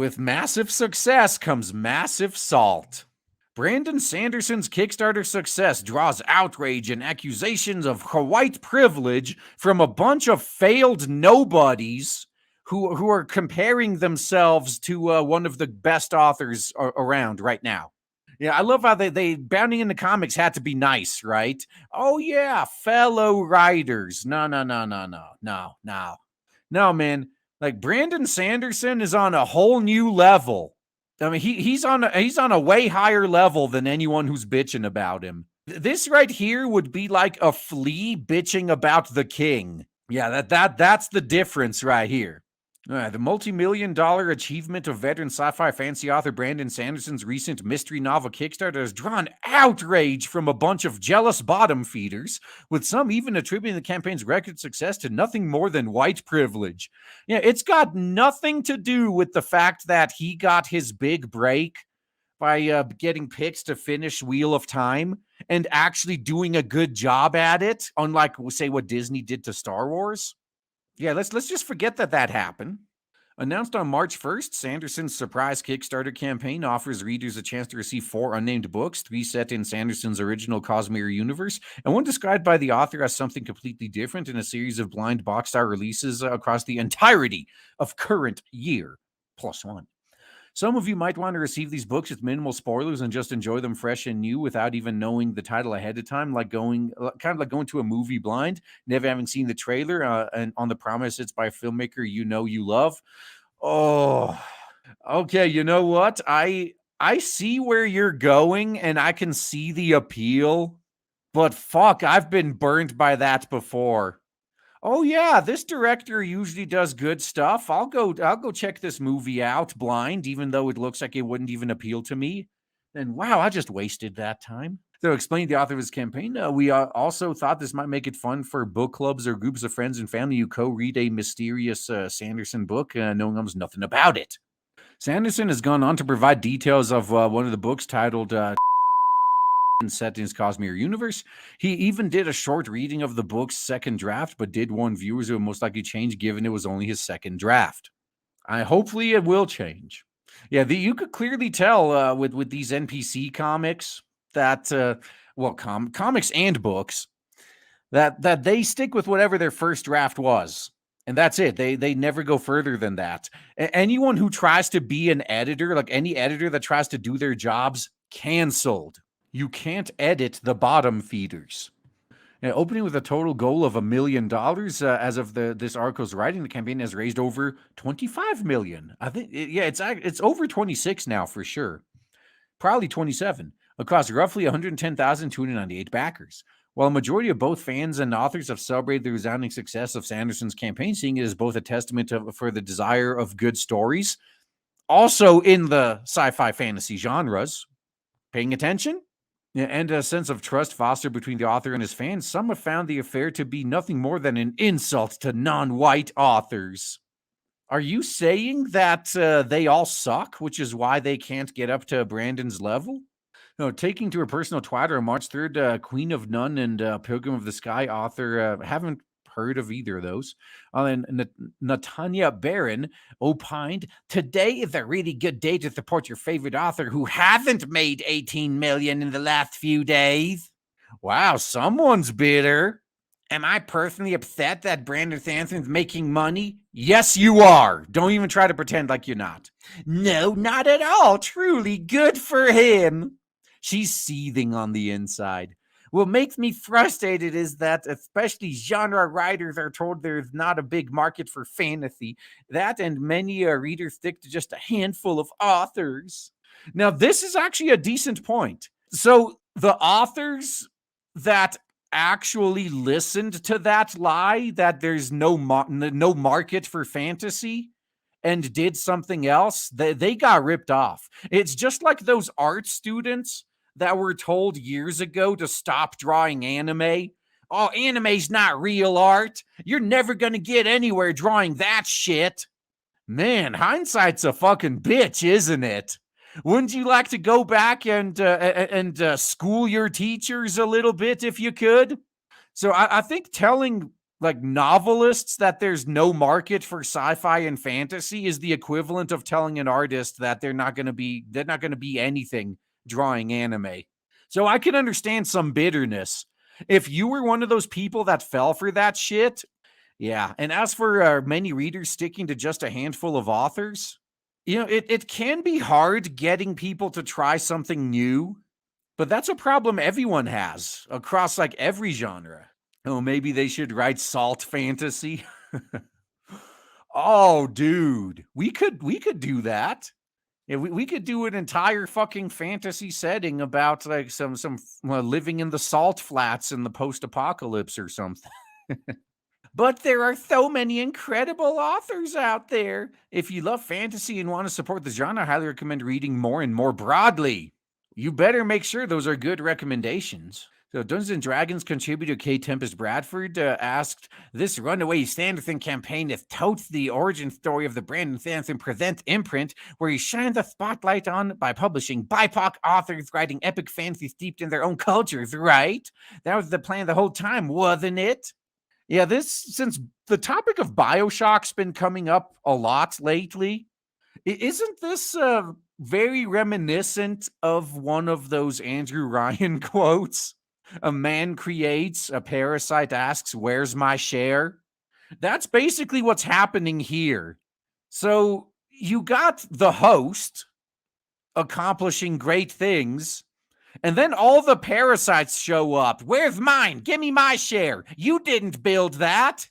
With massive success comes massive salt. Brandon Sanderson's Kickstarter success draws outrage and accusations of white privilege from a bunch of failed nobodies who are comparing themselves to one of the best authors around right now. Yeah, I love how they Bounding in the Comics had to be nice, right? Oh yeah, fellow writers. No, man. Like Brandon Sanderson is on a whole new level. I mean, he's on a way higher level than anyone who's bitching about him. This right here would be like a flea bitching about the king. Yeah, that's the difference right here. The multi-million-dollar achievement of veteran sci-fi fantasy author Brandon Sanderson's recent mystery novel Kickstarter has drawn outrage from a bunch of jealous bottom feeders, with some even attributing the campaign's record success to nothing more than white privilege. Yeah, it's got nothing to do with the fact that he got his big break by getting picks to finish Wheel of Time and actually doing a good job at it, unlike, say, what Disney did to Star Wars. Yeah, let's just forget that happened. Announced on March 1st, Sanderson's surprise Kickstarter campaign offers readers a chance to receive 4 unnamed books, 3 set in Sanderson's original Cosmere universe, and 1 described by the author as something completely different in a series of blind box art releases across the entirety of current year, +1. Some of you might want to receive these books with minimal spoilers and just enjoy them fresh and new without even knowing the title ahead of time, kind of like going to a movie blind, never having seen the trailer, and on the promise it's by a filmmaker you know you love. Oh, okay. You know what? I see where you're going, and I can see the appeal, but fuck, I've been burned by that before. Oh yeah, this director usually does good stuff. I'll go check this movie out blind, even though it looks like it wouldn't even appeal to me. Then wow, I just wasted that time. So explaining the author of his campaign, we also thought this might make it fun for book clubs or groups of friends and family who co-read a mysterious Sanderson book, knowing almost nothing about it. Sanderson has gone on to provide details of one of the books titled set in his Cosmere universe. He even did a short reading of the book's second draft, but did warn viewers it would most likely change given it was only his second draft. Hopefully it will change. Yeah, you could clearly tell with these NPC comics that, comics and books, that they stick with whatever their first draft was. And that's it. They never go further than that. Anyone who tries to be an editor, like any editor that tries to do their jobs, canceled. You can't edit the bottom feeders. Opening with a total goal of $1 million as of this article's writing, the campaign has raised over $25 million. I think, it's over 26 now for sure. Probably 27 across roughly 110,298 backers. While a majority of both fans and authors have celebrated the resounding success of Sanderson's campaign, seeing it as both a testament for the desire of good stories, also in the sci-fi fantasy genres. Paying attention? Yeah, and a sense of trust fostered between the author and his fans, some have found the affair to be nothing more than an insult to non-white authors. Are you saying that they all suck, which is why they can't get up to Brandon's level? No, taking to her personal Twitter on March 3rd, Queen of None and Pilgrim of the Sky author, haven't heard of either of those. And Natalie Baron opined, today is a really good day to support your favorite author who hasn't made $18 million in the last few days. Wow, someone's bitter. Am I personally upset that Brandon Sanderson's making money? Yes, you are. Don't even try to pretend like you're not. No, not at all. Truly good for him. She's seething on the inside. What makes me frustrated is that especially genre writers are told there's not a big market for fantasy. That and many readers stick to just a handful of authors. Now, this is actually a decent point. So the authors that actually listened to that lie, that there's no market for fantasy, and did something else, they got ripped off. It's just like those art students that were told years ago to stop drawing anime. Oh, anime's not real art. You're never going to get anywhere drawing that shit. Man, hindsight's a fucking bitch, isn't it? Wouldn't you like to go back and school your teachers a little bit if you could? So I think telling like novelists that there's no market for sci-fi and fantasy is the equivalent of telling an artist that they're not going to be anything drawing anime. So I can understand some bitterness. If you were one of those people that fell for that shit, yeah. And as for many readers sticking to just a handful of authors, it can be hard getting people to try something new, but that's a problem everyone has across like every genre. Oh, maybe they should write salt fantasy. Oh, dude, we could do that. Yeah, we could do an entire fucking fantasy setting about like some living in the salt flats in the post-apocalypse or something. But there are so many incredible authors out there. If you love fantasy and want to support the genre, I highly recommend reading more and more broadly. You better make sure those are good recommendations. So Dungeons and Dragons contributor K. Tempest Bradford asked, "This Runaway Sanderson campaign is totes the origin story of the Brandon Sanderson Presents imprint, where he shined the spotlight on by publishing BIPOC authors writing epic fantasy steeped in their own cultures, right? That was the plan the whole time, wasn't it?" Yeah, since the topic of BioShock's been coming up a lot lately, isn't this very reminiscent of one of those Andrew Ryan quotes? A man creates, a parasite asks, "Where's my share?" That's basically what's happening here. So you got the host accomplishing great things, and then all the parasites show up. "Where's mine? Give me my share. You didn't build that."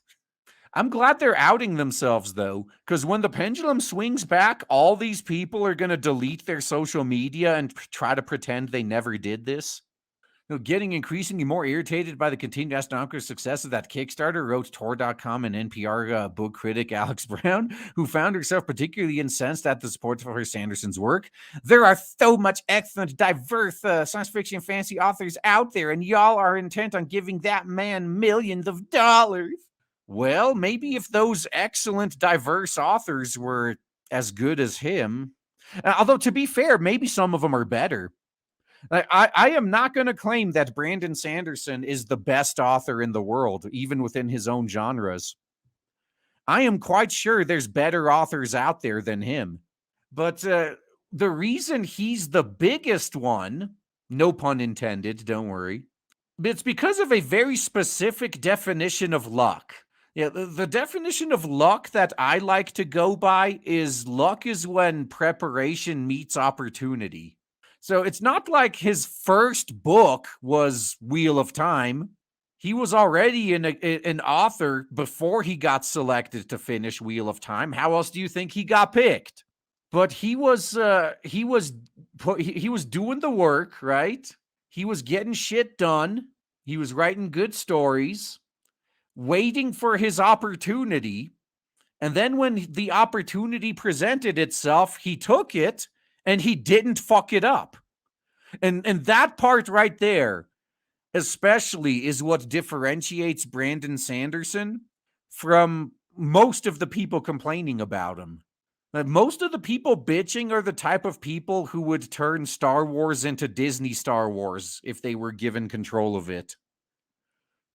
I'm glad they're outing themselves, though, because when the pendulum swings back, all these people are going to delete their social media and try to pretend they never did this. Getting increasingly more irritated by the continued astronomical success of that Kickstarter, wrote Tor.com and NPR book critic Alex Brown, who found herself particularly incensed at the support for her Sanderson's work. "There are so much excellent, diverse science fiction and fantasy authors out there, and y'all are intent on giving that man millions of dollars." Well, maybe if those excellent, diverse authors were as good as him, although to be fair, maybe some of them are better. I am not going to claim that Brandon Sanderson is the best author in the world, even within his own genres. I am quite sure there's better authors out there than him. But the reason he's the biggest one, no pun intended, don't worry, it's because of a very specific definition of luck. Yeah, the definition of luck that I like to go by is luck is when preparation meets opportunity. So it's not like his first book was Wheel of Time. He was already an author before he got selected to finish Wheel of Time. How else do you think he got picked? But he was doing the work, right? He was getting shit done. He was writing good stories, waiting for his opportunity. And then when the opportunity presented itself, he took it and he didn't fuck it up. And that part right there, especially, is what differentiates Brandon Sanderson from most of the people complaining about him. Like, most of the people bitching are the type of people who would turn Star Wars into Disney Star Wars if they were given control of it.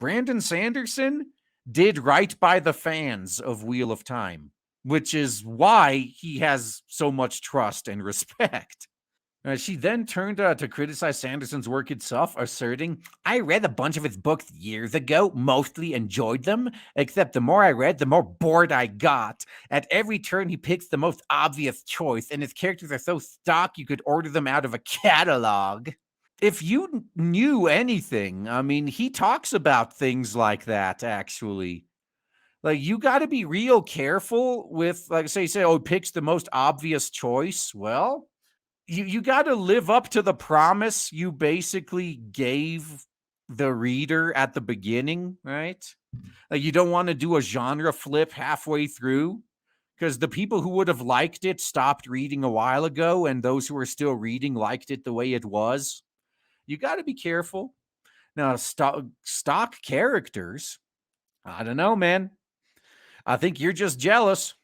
Brandon Sanderson did right by the fans of Wheel of Time, which is why he has so much trust and respect. She then turned to criticize Sanderson's work itself, asserting, "I read a bunch of his books years ago, mostly enjoyed them, except the more I read, the more bored I got. At every turn, he picks the most obvious choice, and his characters are so stock you could order them out of a catalog." If you knew anything, I mean, he talks about things like that, actually. Like, you got to be real careful with, like, say, oh, picks the most obvious choice. Well, you got to live up to the promise you basically gave the reader at the beginning, right? Like, you don't want to do a genre flip halfway through, because the people who would have liked it stopped reading a while ago, and those who are still reading liked it the way it was. You got to be careful. Now, stock characters, I don't know, man. I think you're just jealous.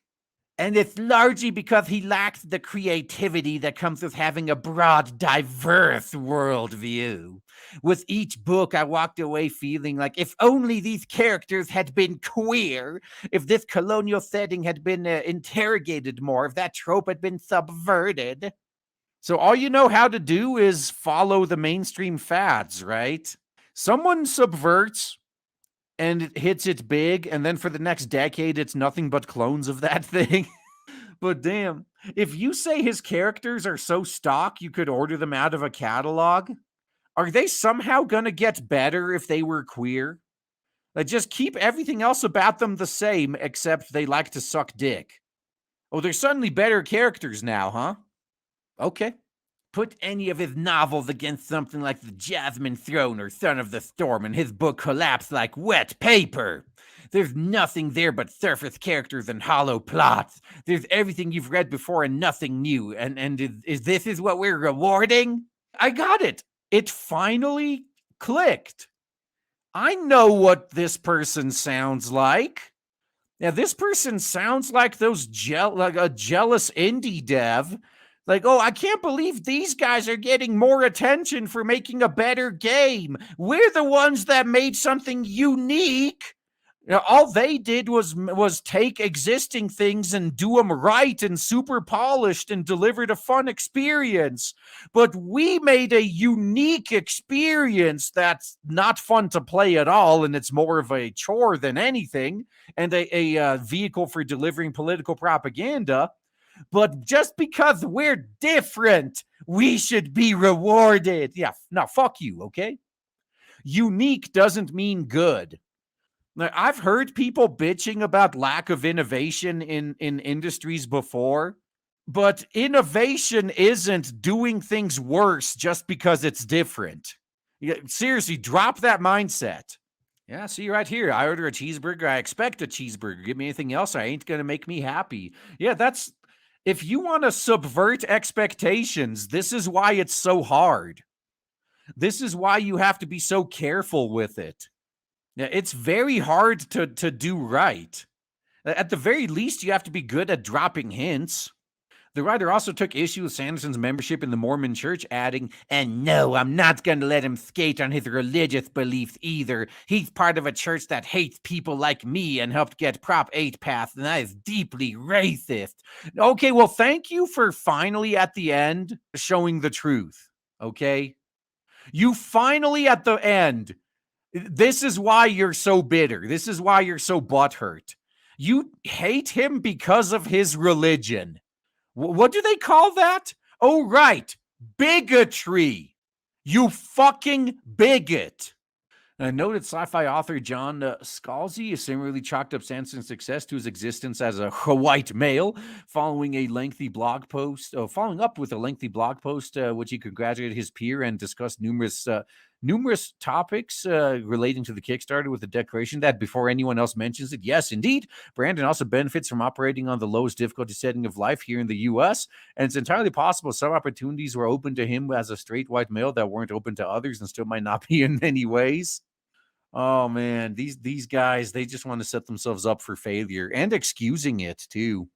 And it's largely because he lacked the creativity that comes with having a broad, diverse worldview. With each book, I walked away feeling like if only these characters had been queer, if this colonial setting had been interrogated more, if that trope had been subverted. So all you know how to do is follow the mainstream fads, right? Someone subverts and it hits it big, and then for the next decade, it's nothing but clones of that thing. But damn, if you say his characters are so stock you could order them out of a catalog, are they somehow gonna get better if they were queer? Like, just keep everything else about them the same, except they like to suck dick. Oh, they're suddenly better characters now, huh? Okay. Put any of his novels against something like The Jasmine Throne or Son of the Storm, and his book collapsed like wet paper. There's nothing there but surface characters and hollow plots. There's everything you've read before and nothing new. And is this is what we're rewarding? I got it. It finally clicked. I know what this person sounds like. Now, this person sounds like like a jealous indie dev. Like, oh, I can't believe these guys are getting more attention for making a better game. We're the ones that made something unique. All they did was take existing things and do them right and super polished and delivered a fun experience. But we made a unique experience that's not fun to play at all, and it's more of a chore than anything, and a vehicle for delivering political propaganda. But just because we're different, we should be rewarded. Yeah, now fuck you, okay? Unique doesn't mean good. Like, I've heard people bitching about lack of innovation in industries before, but innovation isn't doing things worse just because it's different. Yeah, seriously, drop that mindset. Yeah, see right here. I order a cheeseburger. I expect a cheeseburger. Give me anything else, I ain't gonna make me happy. Yeah, that's if you want to subvert expectations, this is why it's so hard. This is why you have to be so careful with it. Yeah, it's very hard to do right. At the very least, you have to be good at dropping hints. The writer also took issue with Sanderson's membership in the Mormon Church, adding, "And no, I'm not going to let him skate on his religious beliefs either. He's part of a church that hates people like me and helped get Prop 8 passed, and that is deeply racist." Okay, well, thank you for finally at the end showing the truth, okay? You finally at the end, this is why you're so bitter. This is why you're so butthurt. You hate him because of his religion. What do they call that? Oh, right. Bigotry. You fucking bigot. Noted sci-fi author John Scalzi similarly chalked up Sanderson's success to his existence as a white male, following up with a lengthy blog post, which he congratulated his peer and discussed numerous topics relating to the Kickstarter with the declaration that before anyone else mentions it, yes, indeed, Brandon also benefits from operating on the lowest difficulty setting of life here in the U.S., and it's entirely possible some opportunities were open to him as a straight white male that weren't open to others and still might not be in many ways. Oh man, these guys, they just want to set themselves up for failure and excusing it too.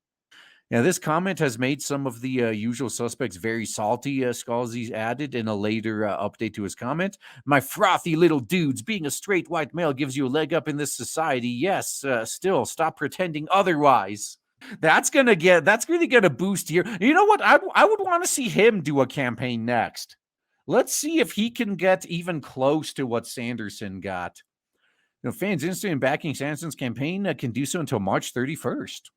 Now, this comment has made some of the usual suspects very salty, Scalzi added in a later update to his comment. "My frothy little dudes, being a straight white male gives you a leg up in this society. Yes, still, stop pretending otherwise." That's really gonna boost here. You know what? I would want to see him do a campaign next. Let's see if he can get even close to what Sanderson got. Fans interested in backing Sanderson's campaign can do so until March 31st.